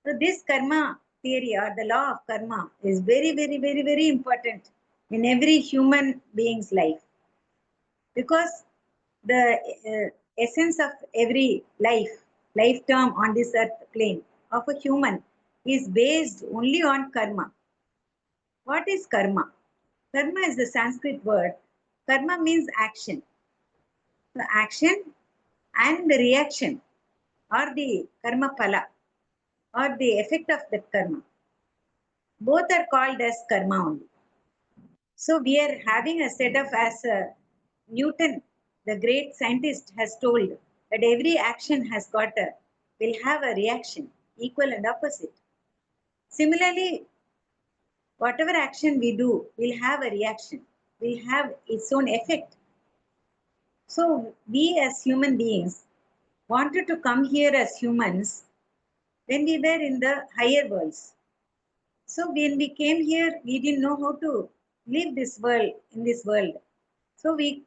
So this karma theory or the law of karma is very, very, very, very important in every human being's life, because the essence of every life term on this earth plane of a human is based only on karma. What is karma? Karma is the Sanskrit word. Karma means action. So action and the reaction, or the karma phala, or the effect of that karma, both are called as karma only. So we are having a set of, as Newton, the great scientist, has told that every action has got a, will have a reaction, equal and opposite. Similarly, whatever action we do will have a reaction, will have its own effect. So we as human beings wanted to come here as humans when we were in the higher worlds. So when we came here, we didn't know how to live this world, in this world. So we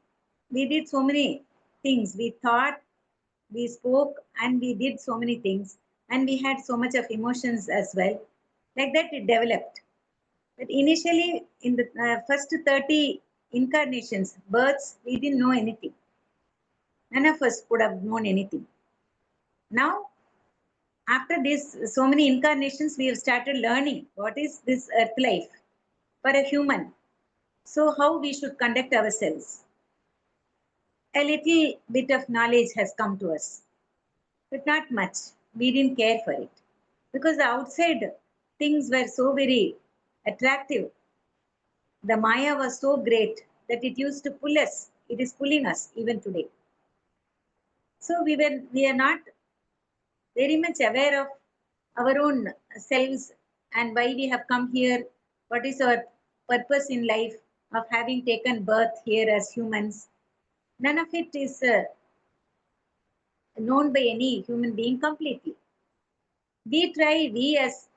did so many things. We thought, we spoke, and we did so many things, and we had so much of emotions as well. Like that, it developed. But initially, in the first 30 incarnations, births, we didn't know anything. None of us could have known anything. Now, after this so many incarnations, we have started learning what is this earth life for a human. So how we should conduct ourselves. A little bit of knowledge has come to us, but not much. We didn't care for it because the outside things were so very attractive. The Maya was so great that it used to pull us. It is pulling us even today. So we are not very much aware of our own selves and why we have come here. What is our purpose in life of having taken birth here as humans? None of it is known by any human being completely. We as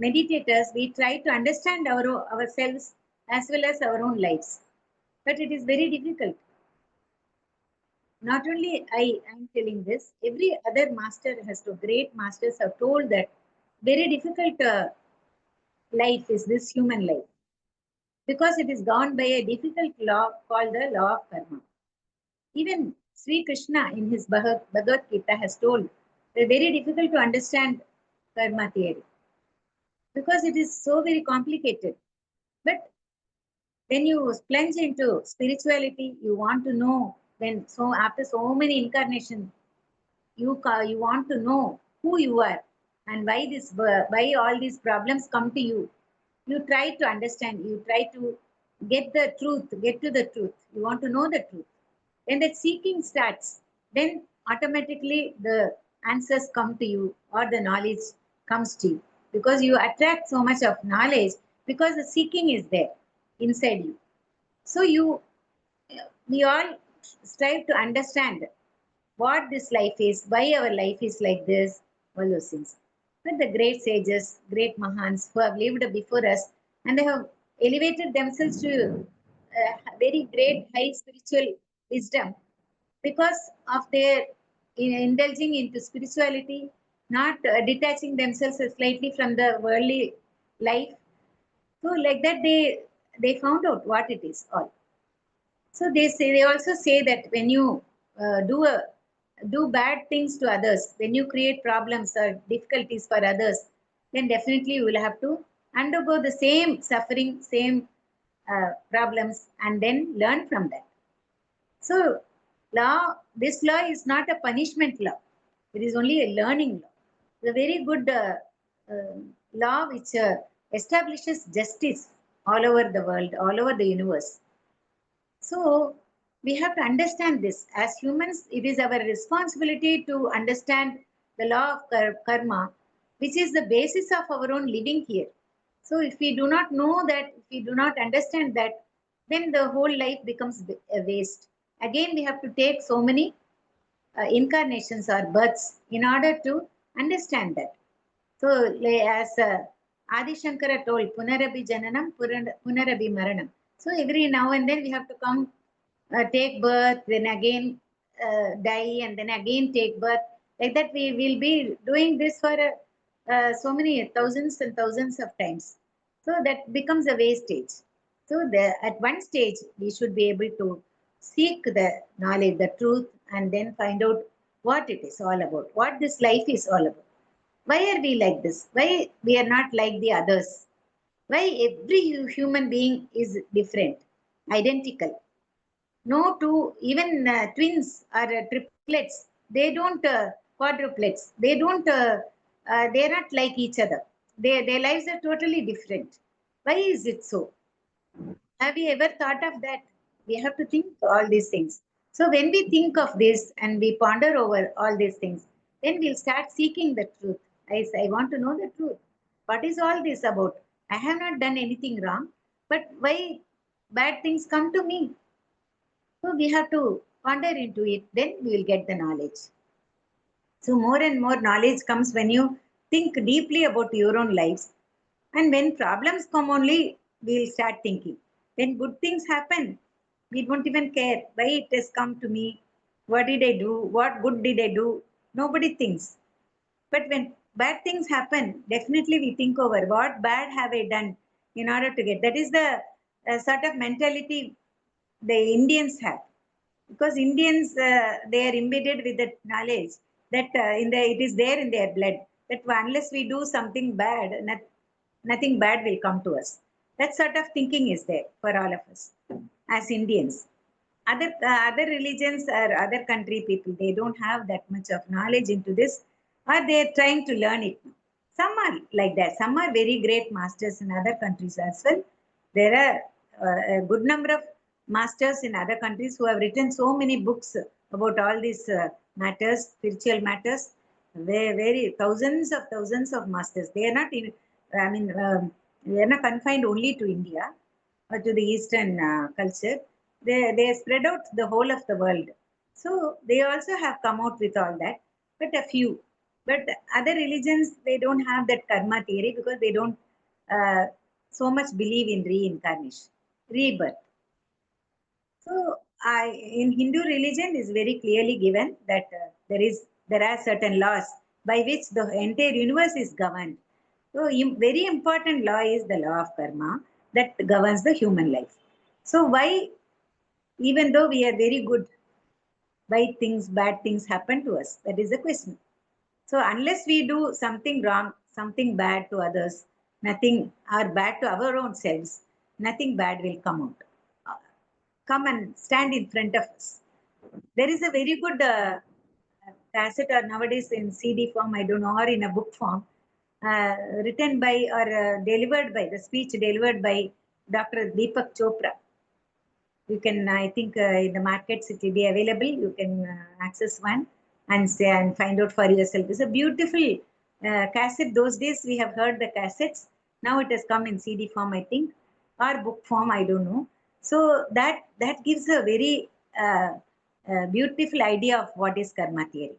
meditators, we try to understand ourselves as well as our own lives. But it is very difficult. Not only I am telling this, every other master has to, great masters have told that very difficult life is this human life, because it is governed by a difficult law called the law of karma. Even Sri Krishna in his Bhagavad Gita has told that very difficult to understand karma theory because it is so very complicated. But when you plunge into spirituality, you want to know, when so after so many incarnations, you want to know who you are and why all these problems come to you. You try to understand, you try to get to the truth. You want to know the truth. When that seeking starts, then automatically the answers come to you or the knowledge comes to you, because you attract so much of knowledge because the seeking is there inside you. So we all strive to understand what this life is, why our life is like this, all those things. But the great sages, great mahans who have lived before us, and they have elevated themselves to very great high spiritual wisdom because of their indulging into spirituality, not detaching themselves slightly from the worldly life. So like that, they found out what it is all. So they also say that when you do bad things to others, when you create problems or difficulties for others, then definitely you will have to undergo the same suffering, same problems, and then learn from that. So this law is not a punishment law. It is only a learning law. It's a very good uh, law which establishes justice all over the world, all over the universe. So we have to understand this. As humans, it is our responsibility to understand the law of karma, which is the basis of our own living here. So if we do not know that, if we do not understand that, then the whole life becomes a waste. Again, we have to take so many incarnations or births in order to understand that. So as Adi Shankara told, Punarabi Jananam, Punarabi Maranam. So every now and then we have to come, take birth, then again die, and then again take birth. Like that, we will be doing this for so many thousands and thousands of times. So that becomes a wastage. So at one stage, we should be able to seek the knowledge, the truth, and then find out what it is all about, what this life is all about. Why are we like this? Why we are not like the others? Why every human being is different, identical? No two, even twins or triplets, they don't, quadruplets, they don't, they're not like each other. Their lives are totally different. Why is it so? Have you ever thought of that? We have to think all these things. So when we think of this and we ponder over all these things, then we'll start seeking the truth. I want to know the truth. What is all this about? I have not done anything wrong, but why bad things come to me? So we have to ponder into it, then we will get the knowledge. So more and more knowledge comes when you think deeply about your own lives. And when problems come only, we'll start thinking. When good things happen, we won't even care why it has come to me. What did I do? What good did I do? Nobody thinks. But when bad things happen, definitely we think over what bad have I done in order to get. That is the sort of mentality the Indians have, because Indians, they are embedded with that knowledge that it is there in their blood that unless we do something bad, nothing bad will come to us. That sort of thinking is there for all of us as Indians. Other religions or other country people, they don't have that much of knowledge into this, or they are trying to learn it. Some are like that. Some are very great masters in other countries as well. There are a good number of masters in other countries who have written so many books about all these matters, spiritual matters. Very thousands of masters. They are not in. I mean, they are not confined only to India or to the Eastern culture. They spread out the whole of the world. So they also have come out with all that, but a few. But other religions, they don't have that karma theory because they don't uh, so much believe in reincarnation, rebirth. So in Hindu religion is very clearly given that there are certain laws by which the entire universe is governed. So very important law is the law of karma that governs the human life. So why, even though we are very good, why bad things happen to us? That is the question. So unless we do something wrong, something bad to others, nothing, or bad to our own selves, nothing bad will come out. Come and stand in front of us. There is a very good cassette, or nowadays in CD form, I don't know, or in a book form, written by or delivered by, the speech delivered by Dr. Deepak Chopra. You can, I think, in the markets it will be available. You can access one and say and find out for yourself. It's a beautiful cassette. Those days we have heard the cassettes. Now it has come in CD form, I think, or book form. I don't know. So that gives a very beautiful idea of what is karma theory.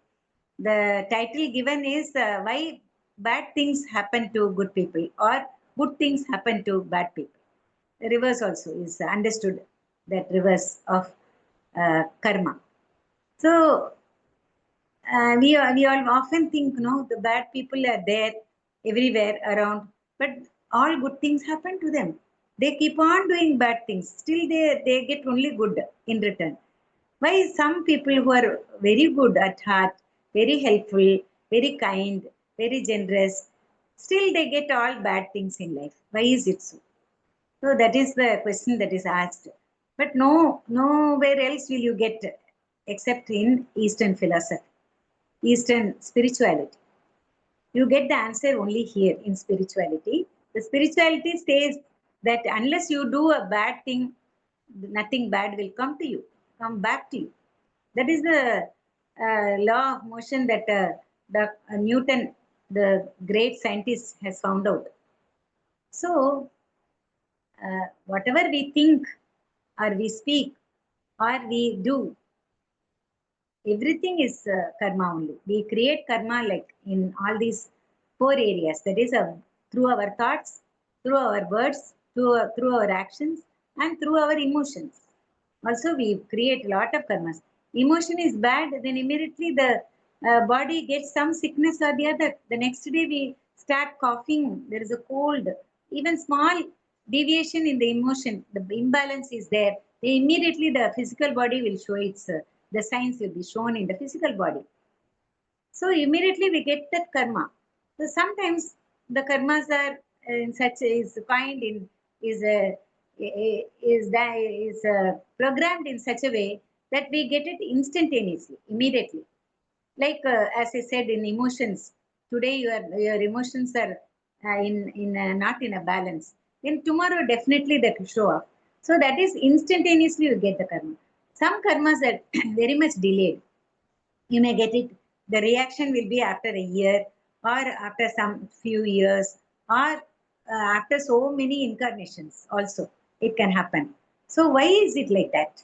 The title given is why bad things happen to good people or good things happen to bad people. The reverse also is understood, that reverse of karma. So we all often think, no, the bad people are there everywhere around, but all good things happen to them. They keep on doing bad things. Still, they get only good in return. Why some people who are very good at heart, very helpful, very kind, very generous, still they get all bad things in life? Why is it so? So that is the question that is asked. But nowhere else will you get except in Eastern philosophy, Eastern spirituality. You get the answer only here in spirituality. The spirituality says that unless you do a bad thing, nothing bad will come to you, come back to you. That is the law of motion that Newton, the great scientist, has found out. So, whatever we think or we speak or we do, everything is karma only. We create karma like in all these four areas. That is through our thoughts, through our words, through our actions, and through our emotions. Also, we create a lot of karmas. Emotion is bad, then immediately the body gets some sickness or the other. The next day we start coughing, there is a cold, even small deviation in the emotion, the imbalance is there, then immediately the physical body will show its, the signs will be shown in the physical body. So immediately we get that karma. So sometimes the karmas are in such is kind in is programmed in such a way that we get it instantaneously, immediately. Like as I said, in emotions, today your emotions are in not in a balance. Then tomorrow definitely that will show up. So that is instantaneously you get the karma. Some karmas are very much delayed. You may get it, the reaction will be after a year or after some few years or after so many incarnations also it can happen. So why is it like that?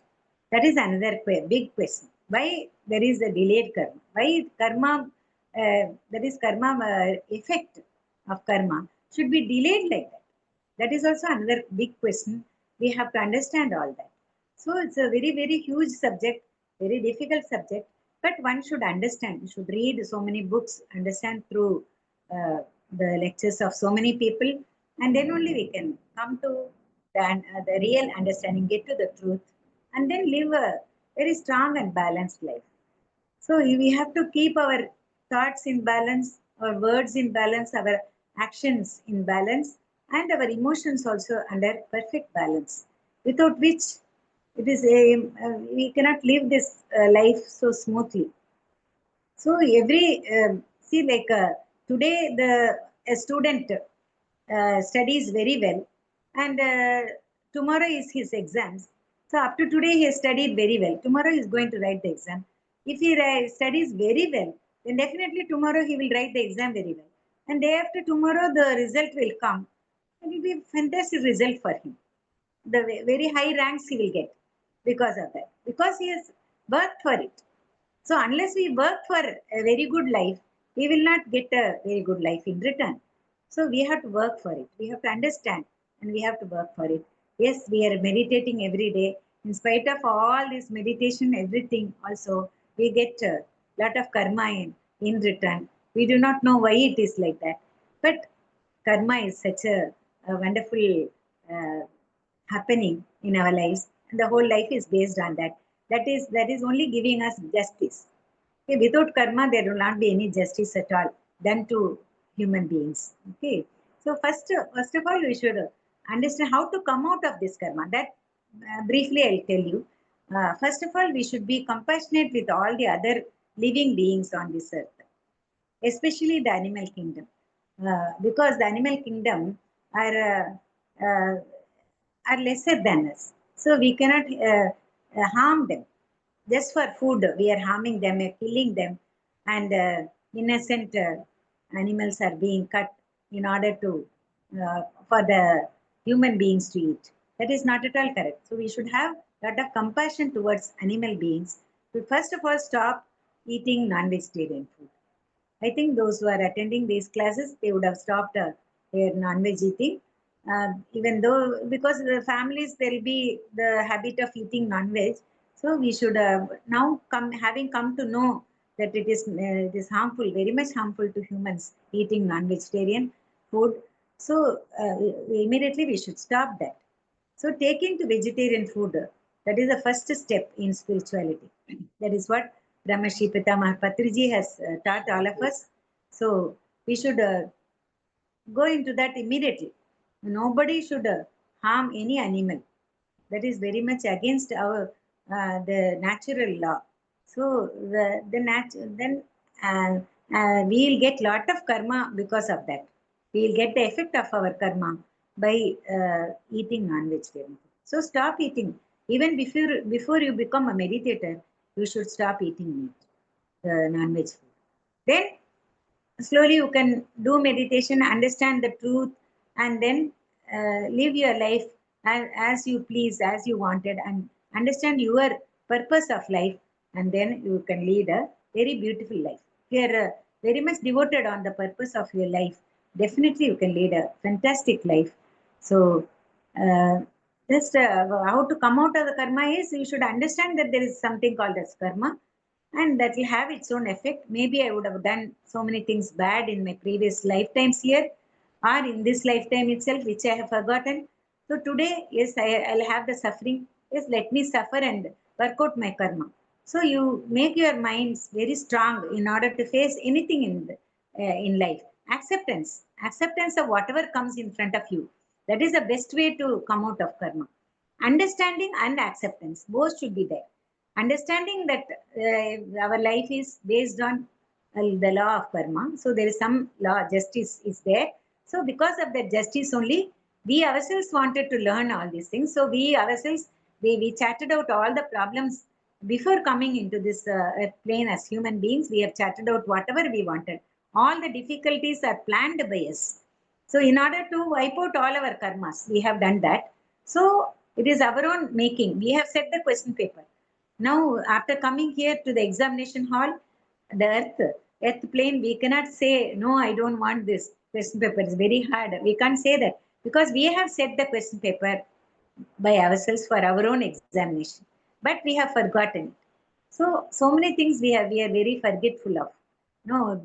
That is another big question. Why there is a delayed karma? Why karma, that is karma, effect of karma should be delayed like that? That is also another big question. We have to understand all that. So it's a very, very huge subject, very difficult subject, but one should understand. You should read so many books, understand through the lectures of so many people, and then only we can come to the real understanding, get to the truth, and then live a very strong and balanced life. So we have to keep our thoughts in balance, our words in balance, our actions in balance, and our emotions also under perfect balance. Without which it is a we cannot live this life so smoothly. So every see like today the a student studies very well, and tomorrow is his exams. So up to today he has studied very well. Tomorrow he is going to write the exam. If he studies very well, then definitely tomorrow he will write the exam very well. And day after tomorrow the result will come. It will be a fantastic result for him. The very high ranks he will get because of that. Because he has worked for it. So unless we work for a very good life, we will not get a very good life in return. So we have to work for it. We have to understand and we have to work for it. Yes, we are meditating every day. In spite of all this meditation, everything also, we get a lot of karma in return. We do not know why it is like that. But karma is such a wonderful uh, happening in our lives, and the whole life is based on that. That is only giving us justice. Okay, without karma, there will not be any justice at all done to human beings. Okay, so first of all, we should understand how to come out of this karma. That briefly I'll tell you. First of all, we should be compassionate with all the other living beings on this earth, especially the animal kingdom, because the animal kingdom are uh, uh, are lesser than us. So we cannot harm them. Just for food, we are harming them, killing them, and innocent animals are being cut in order to for the human beings to eat. That is not at all correct. So we should have a lot of compassion towards animal beings. To first of all stop eating non-vegetarian food. I think those who are attending these classes, they would have stopped their non-veg eating. Even though, because the families, there will be the habit of eating non-veg. So we should now having come to know that it is harmful, very much harmful to humans eating non-vegetarian food. So immediately we should stop that. So taking to vegetarian food, that is the first step in spirituality. That is what Brahmashi Pitamaha Patriji has taught all of us. So we should go into that immediately. Nobody should harm any animal. That is very much against our the natural law. So then we will get lot of karma because of that. We will get the effect of our karma by eating non-vegetarian. So stop eating. Even before you become a meditator, you should stop eating meat, non-veg food. Then slowly you can do meditation, understand the truth, and then live your life as you please, as you wanted, and understand your purpose of life, and then you can lead a very beautiful life. If you are very much devoted on the purpose of your life, definitely you can lead a fantastic life. So uh, just how to come out of the karma is, you should understand that there is something called as karma. and that will have its own effect. Maybe I would have done so many things bad in my previous lifetimes here, or in this lifetime itself, which I have forgotten. So today, yes, I'll have the suffering. Yes, let me suffer and work out my karma. So you make your minds very strong in order to face anything in life. Acceptance of whatever comes in front of you. That is the best way to come out of karma. Understanding and acceptance, both should be there. Understanding that our life is based on the law of karma. So there is some law, justice is there. So because of that justice only, we ourselves wanted to learn all these things. So we ourselves, we chatted out all the problems before coming into this earth plane as human beings. We have chatted out whatever we wanted. All the difficulties are planned by us. So in order to wipe out all our karmas, we have done that. So it is our own making. We have set the question paper. Now, after coming here to the examination hall, the earth plane, we cannot say, no, I don't want this question paper. It's very hard. We can't say that because we have set the question paper by ourselves for our own examination. But we have forgotten it. So many things we are very forgetful of. No,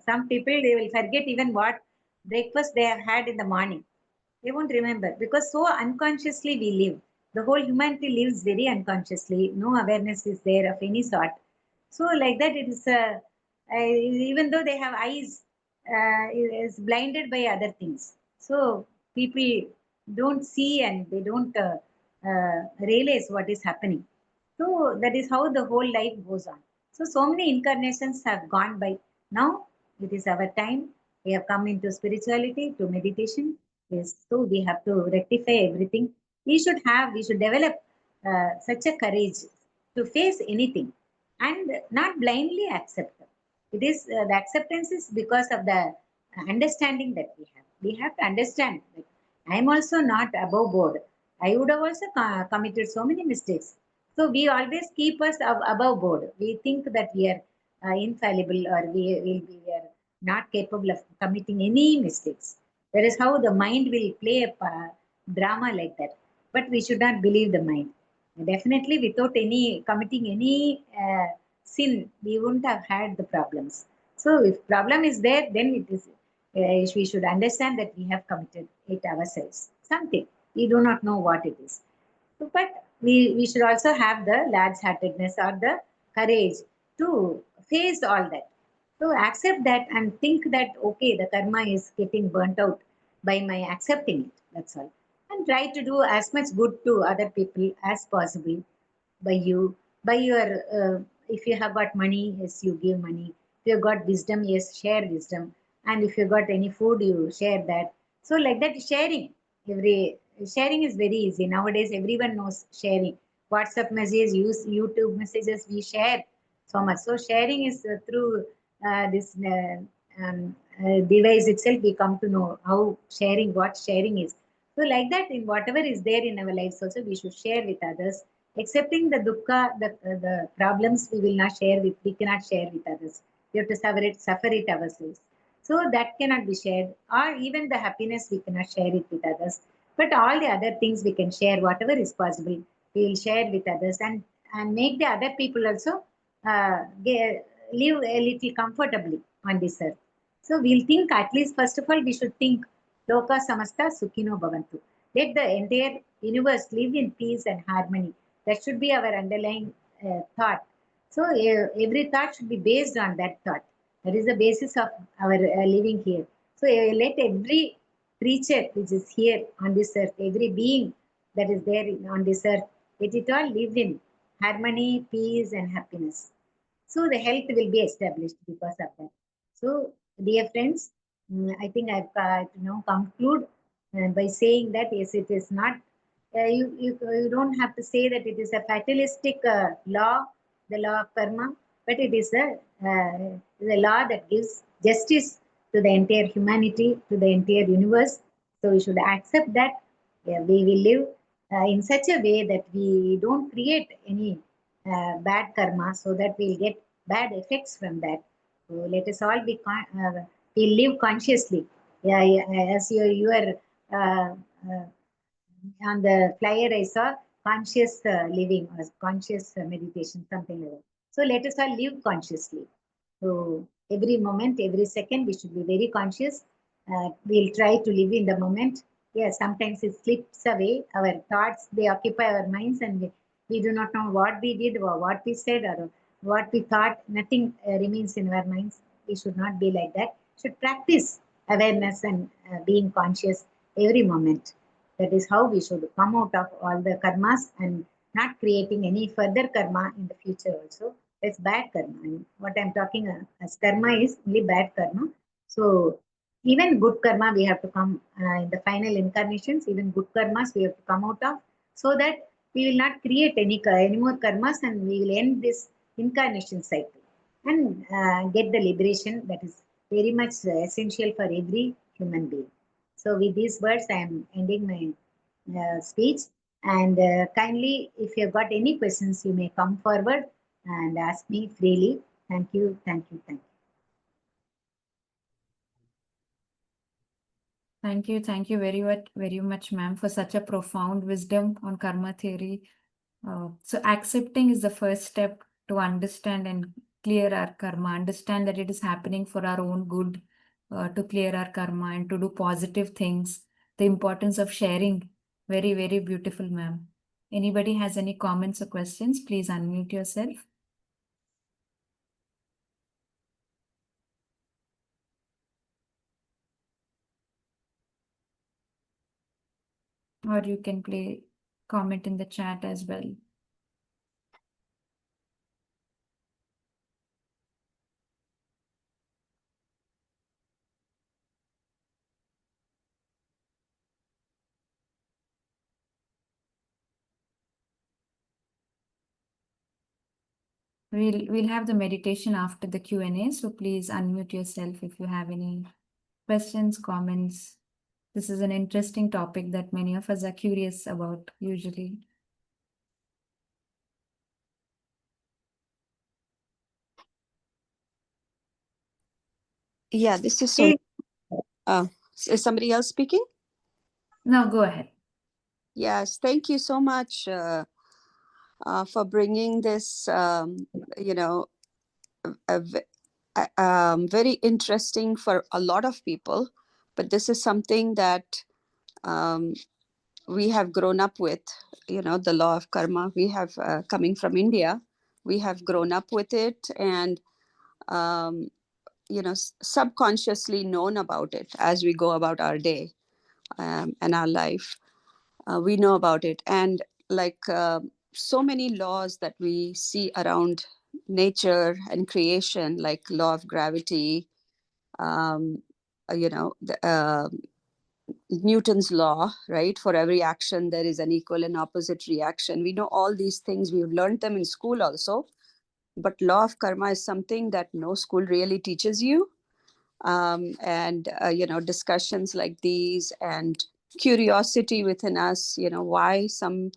some people, they will forget even what breakfast they have had in the morning. They won't remember because so unconsciously we live. The whole humanity lives very unconsciously. No awareness is there of any sort. So like that, it is even though they have eyes, is blinded by other things. So people don't see and they don't realize what is happening. So that is how the whole life goes on. So many incarnations have gone by. Now it is our time. We have come into spirituality, to meditation. Yes, so we have to rectify everything. We should develop such a courage to face anything and not blindly accept. It is the acceptance is because of the understanding that we have. We have to understand that I am also not above board. I would have also committed so many mistakes. So we always keep us above board. We think that we are infallible or we are not capable of committing any mistakes. That is how the mind will play a drama like that. But we should not believe the mind. Definitely, without any committing any sin, we wouldn't have had the problems. So if problem is there, then it is we should understand that we have committed it ourselves. Something we do not know what it is. So, but we should also have the large-heartedness or the courage to face all that. So accept that and think that okay, the karma is getting burnt out by my accepting it. That's all. And try to do as much good to other people as possible by you, by your, if you have got money, yes, you give money. If you have got wisdom, yes, share wisdom. And if you got any food, you share that. So like that, sharing is very easy. Nowadays, everyone knows sharing. WhatsApp messages, use YouTube messages, we share so much. So sharing is through this device itself, we come to know how sharing, what sharing is. So like that, in whatever is there in our lives also, we should share with others. Accepting the dukkha, the problems we will not share with, we cannot share with others. We have to suffer it ourselves. So that cannot be shared. Or even the happiness, we cannot share it with others. But all the other things we can share, whatever is possible, we will share with others and make the other people also live a little comfortably on this earth. So we'll think, at least first of all, we should think Loka Samasta Sukhino Bhavantu. Let the entire universe live in peace and harmony. That should be our underlying thought. So every thought should be based on that thought. That is the basis of our living here. So let every creature which is here on this earth, every being that is there on this earth, let it all live in harmony, peace, and happiness. So the health will be established because of that. So, dear friends, I think I've to now conclude by saying that yes, it is not. You don't have to say that it is a fatalistic law, the law of karma, but it is the law that gives justice to the entire humanity, to the entire universe. So we should accept that we will live in such a way that we don't create any bad karma, so that we'll get bad effects from that. So let us all we live consciously. Yeah, yeah, as you are on the flyer, I saw conscious living or conscious meditation, something like that. So let us all live consciously. So every moment, every second, we should be very conscious. We'll try to live in the moment. Yeah, sometimes it slips away. Our thoughts, they occupy our minds, and we do not know what we did or what we said or what we thought. Nothing remains in our minds. We should not be like that. Should practice awareness and being conscious every moment. That is how we should come out of all the karmas and not creating any further karma in the future also. It's bad karma. And what I'm talking as karma is only bad karma. So even good karma we have to come in the final incarnations. Even good karmas we have to come out of, so that we will not create any more karmas, and we will end this incarnation cycle and get the liberation that is very much essential for every human being. So with these words, I am ending my speech. And kindly, if you've got any questions, you may come forward and ask me freely. Thank you, thank you, thank you. Thank you very much, ma'am, for such a profound wisdom on karma theory. So accepting is the first step to understand and clear our karma, understand that it is happening for our own good, to clear our karma and to do positive things. The importance of sharing. Very, very beautiful, ma'am. Anybody has any comments or questions, please unmute yourself. Or you can comment in the chat as well. We'll have the meditation after the Q&A, so please unmute yourself if you have any questions, comments. This is an interesting topic that many of us are curious about usually. Yeah, this is so. Is somebody else speaking? No, go ahead. Yes, thank you so much for bringing this. Very interesting for a lot of people, but this is something that we have grown up with. The law of karma. We have coming from India. We have grown up with it, and subconsciously known about it as we go about our day and our life. We know about it, and like so many laws that we see around nature and creation, like law of gravity, um, Newton's law, right? For every action there is an equal and opposite reaction. We know all these things. We've learned them in school also, but law of karma is something that no school really teaches you. And discussions like these and curiosity within us, why some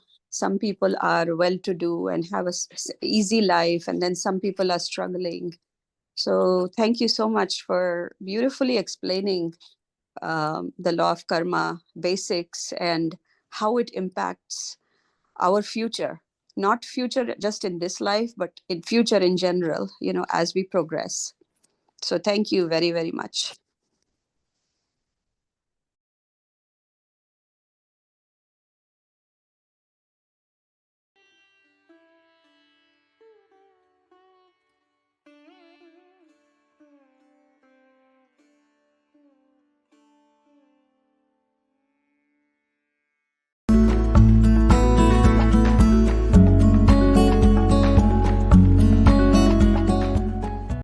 people are well to do and have a easy life, and then some people are struggling. So thank you so much for beautifully explaining the law of karma basics and how it impacts our future, not future just in this life, but in future in general, as we progress. So thank you very, very much.